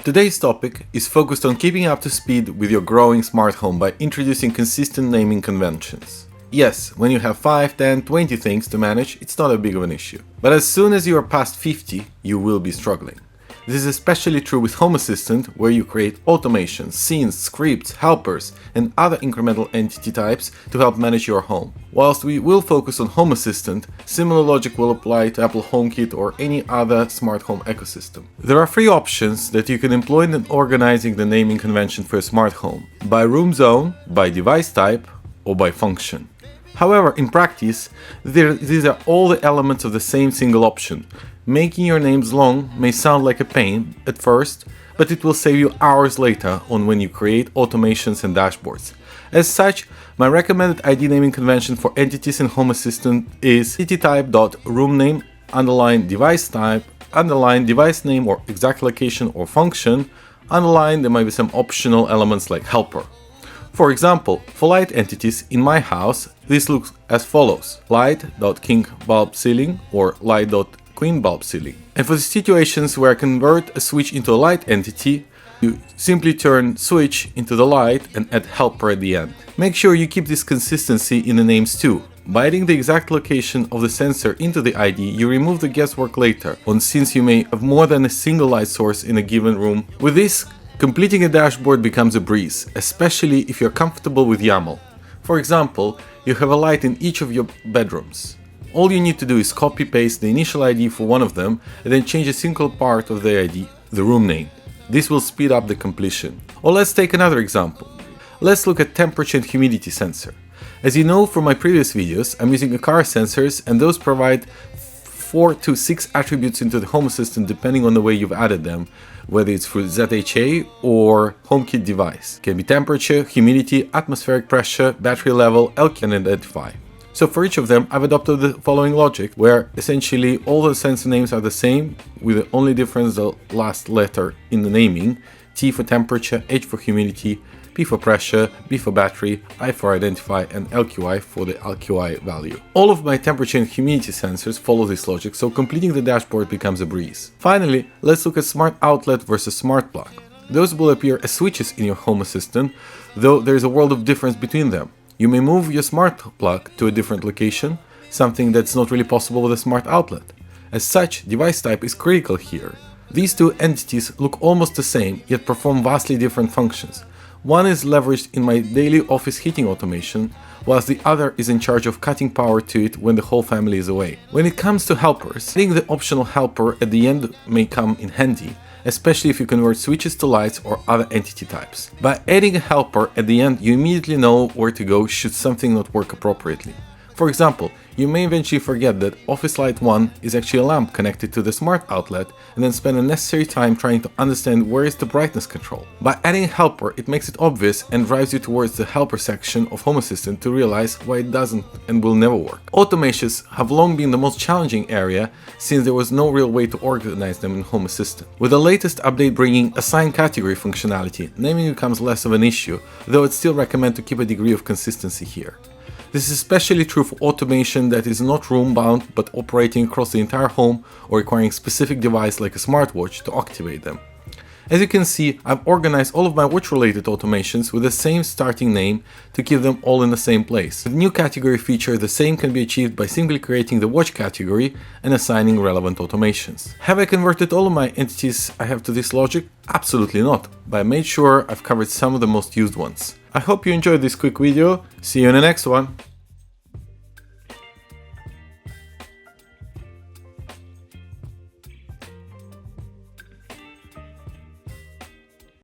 Today's topic is focused on keeping up to speed with your growing smart home by introducing consistent naming conventions. Yes, when you have 5, 10, 20 things to manage, it's not a big of an issue. But as soon as you are past 50, you will be struggling. This is especially true with Home Assistant, where you create automations, scenes, scripts, helpers, and other incremental entity types to help manage your home. Whilst we will focus on Home Assistant, similar logic will apply to Apple Homekit or any other smart home ecosystem. There are 3 options that you can employ in organizing the naming convention for a smart home: by room zone, by device type, or by function. However, in practice, these are all the elements of the same single option. Making your names long may sound like a pain at first, but it will save you hours later on when you create automations and dashboards. As such, my recommended ID naming convention for entities in Home Assistant is entity_type.roomname _device type _device name or exact location or function _ there might be some optional elements like helper. For example, for light entities in my house, this looks as follows: light.king_bulb_ceiling or light.queen_bulb_ceiling. And for the situations where I convert a switch into a light entity, you simply turn switch into the light and add helper at the end. Make sure you keep this consistency in the names too. By adding the exact location of the sensor into the ID, you remove the guesswork later on, since you may have more than a single light source in a given room. With this, completing a dashboard becomes a breeze, especially if you're comfortable with YAML. For example, you have a light in each of your bedrooms. All you need to do is copy-paste the initial ID for one of them and then change a single part of the ID, the room name. This will speed up the completion. Or let's take another example. Let's look at temperature and humidity sensor. As you know from my previous videos, I'm using car sensors, and those provide 4 to 6 attributes into the Home Assistant depending on the way you've added them, whether it's through ZHA or HomeKit device. It can be temperature, humidity, atmospheric pressure, battery level, LQ and identify. So for each of them, I've adopted the following logic, where essentially all the sensor names are the same, with the only difference the last letter in the naming: T for temperature, H for humidity, P for pressure, B for battery, I for identify, and LQI for the LQI value. All of my temperature and humidity sensors follow this logic, so completing the dashboard becomes a breeze. Finally, let's look at smart outlet versus smart plug. Those will appear as switches in your Home Assistant, though there is a world of difference between them. You may move your smart plug to a different location, something that's not really possible with a smart outlet. As such, device type is critical here. These two entities look almost the same, yet perform vastly different functions. One is leveraged in my daily office heating automation, whilst the other is in charge of cutting power to it when the whole family is away. When it comes to helpers, adding the optional helper at the end may come in handy, especially if you convert switches to lights or other entity types. By adding a helper at the end, you immediately know where to go should something not work appropriately. For example, you may eventually forget that Office Light 1 is actually a lamp connected to the smart outlet, and then spend unnecessary time trying to understand where is the brightness control. By adding a helper, it makes it obvious and drives you towards the helper section of Home Assistant to realize why it doesn't and will never work. Automations have long been the most challenging area, since there was no real way to organize them in Home Assistant. With the latest update bringing assign category functionality, naming becomes less of an issue, though I'd still recommend to keep a degree of consistency here. This is especially true for automation that is not room-bound but operating across the entire home or requiring specific device like a smartwatch to activate them. As you can see, I've organized all of my watch-related automations with the same starting name to keep them all in the same place. With the new category feature, the same can be achieved by simply creating the watch category and assigning relevant automations. Have I converted all of my entities I have to this logic? Absolutely not, but I made sure I've covered some of the most used ones. I hope you enjoyed this quick video. See you in the next one.